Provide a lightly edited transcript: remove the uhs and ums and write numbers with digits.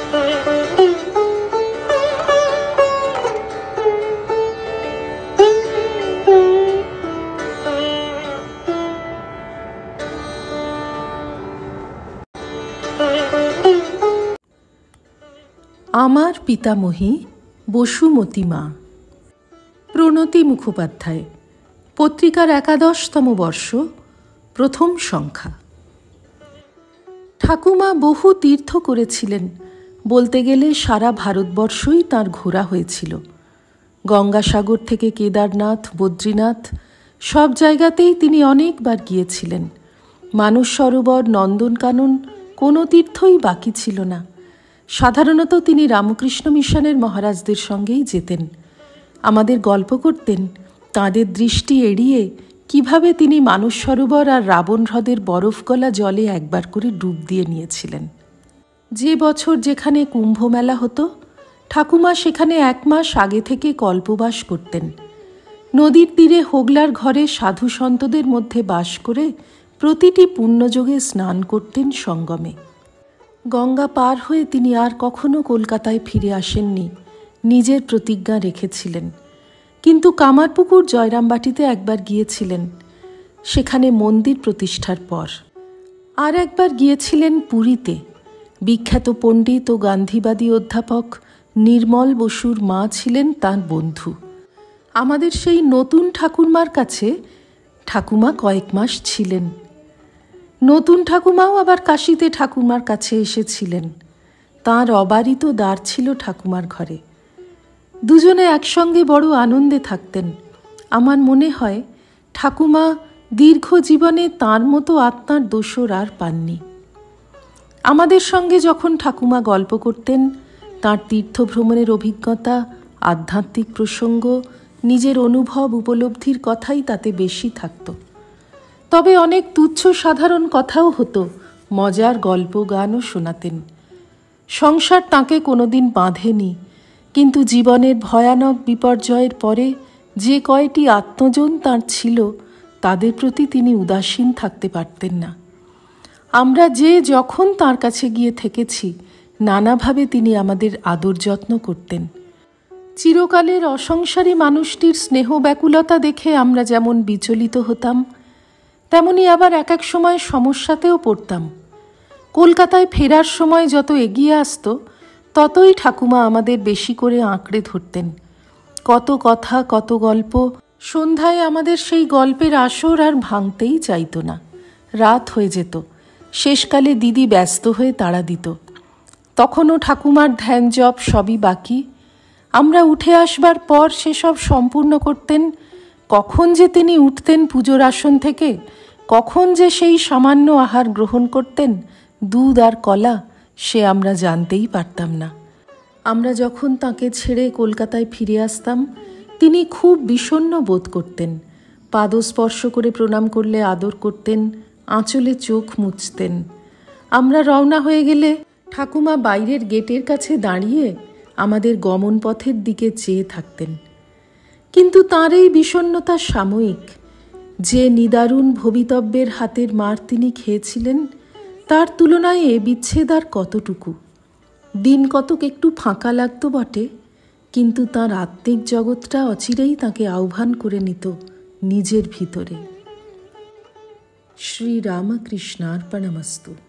আমার পিতামহী বসুমতী মা। প্রণতি মুখোপাধ্যায়। পত্রিকার ১১তম বর্ষ, প্রথম সংখ্যা। ঠাকুমা বহু তীর্থ করেছিলেন, বলতে গেলে সারা ভারতবর্ষই তাঁর ঘোরা হয়েছিল। গঙ্গাসাগর থেকে কেদারনাথ, বদ্রীনাথ সব জায়গাতেই তিনি অনেকবার গিয়েছিলেন। মানস সরোবর, নন্দনকানন কোনো তীর্থই বাকি ছিল না। সাধারণত তিনি রামকৃষ্ণ মিশনের মহারাজদের সঙ্গেই যেতেন। আমাদের গল্প করতেন তাঁদের দৃষ্টি এড়িয়ে কিভাবে তিনি মানস সরোবর আর রাবণ হ্রদের বরফ গলা জলে একবার করে ডুব দিয়ে নিয়েছিলেন। যে বছর যেখানে কুম্ভ মেলা হতো, ঠাকুমা সেখানে ১ মাস আগে থেকে কল্পবাস করতেন। নদীর তীরে হোগলার ঘরে সাধু সন্তদের মধ্যে বাস করে প্রতিটি পুণ্যযোগে স্নান করতেন সঙ্গমে। গঙ্গা পার হয়ে তিনি আর কখনো কলকাতায় ফিরে আসেননি, নিজের প্রতিজ্ঞা রেখেছিলেন। কিন্তু কামারপুকুর জয়রামবাটিতে একবার গিয়েছিলেন, সেখানে মন্দির প্রতিষ্ঠার পর। আর একবার গিয়েছিলেন পুরীতে। বিখ্যাত পণ্ডিত ও গান্ধীবাদী অধ্যাপক নির্মল বসুর মা ছিলেন তাঁর বন্ধু। আমাদের সেই নতুন ঠাকুরমার কাছে ঠাকুমা কয়েক মাস ছিলেন। নতুন ঠাকুমাও আবার কাশীতে ঠাকুমার কাছে এসেছিলেন। তাঁর অবারিত দ্বার ছিল ঠাকুমার ঘরে। দুজনে একসঙ্গে বড় আনন্দে থাকতেন। আমার মনে হয় ঠাকুমা দীর্ঘ জীবনে তাঁর মতো আত্মার দোসর আর পাননি। আমাদের সঙ্গে যখন ঠাকুমা গল্প করতেন, তাঁর তীর্থভ্রমণের অভিজ্ঞতা, আধ্যাত্মিক প্রসঙ্গ, নিজের অনুভব উপলব্ধির কথাই তাতে বেশি থাকত। তবে অনেক তুচ্ছ সাধারণ কথাও হতো, মজার গল্প গানও শোনাতেন। সংসার তাঁকে কোনোদিন বাঁধেনি, কিন্তু জীবনের ভয়ানক বিপর্যয়ের পরে যে কয়টি আত্মজন তাঁর ছিল, তাদের প্রতি তিনি উদাসীন থাকতে পারতেন না। আমরা যে যখন তাঁর কাছে গিয়ে থেকেছি, নানাভাবে তিনি আমাদের আদর যত্ন করতেন। চিরকালের অসংসারী মানুষটির স্নেহ ব্যাকুলতা দেখে আমরা যেমন বিচলিত হতাম, তেমনি আবার এক এক সময় সমস্যাতেও পড়তাম। কলকাতায় ফেরার সময় যত এগিয়ে আসতো, ততই ঠাকুমা আমাদের বেশি করে আঁকড়ে ধরতেন। কত কথা, কত গল্প। সন্ধ্যায় আমাদের সেই গল্পের আসর আর ভাঙতেই চাইত না। রাত হয়ে যেত। শেষকালে দিদি ব্যস্ত হয়ে তাড়া দিত। তখনও ঠাকুমার ধ্যান জপ সবই বাকি। আমরা উঠে আসবার পর সেসব সম্পূর্ণ করতেন। কখন যে তিনি উঠতেন পুজোর আসন থেকে, কখন যে সেই সামান্য আহার গ্রহণ করতেন, দুধ আর কলা, সে আমরা জানতেই পারতাম না। আমরা যখন তাকে ছেড়ে কলকাতায় ফিরে আসতাম, তিনি খুব বিষণ্ণ বোধ করতেন। পাদস্পর্শ করে প্রণাম করলে আদর করতেন, আঁচলে চোখ মুছতেন। আমরা রওনা হয়ে গেলে ঠাকুমা বাইরের গেটের কাছে দাঁড়িয়ে আমাদের গমন পথের দিকে চেয়ে থাকতেন। কিন্তু তাঁর এই বিষণ্ণতা সাময়িক। যে নিদারুণ ভবিতব্যের হাতের মার তিনি খেয়েছিলেন, তার তুলনায় এ বিচ্ছেদ আর কতটুকু। দিন কতক একটু ফাঁকা লাগত বটে, কিন্তু তাঁর আত্মিক জগৎটা অচিরেই তাঁকে আহ্বান করে নিত নিজের ভিতরে। শ্রীরামকৃষ্ণার্পণমস্তু।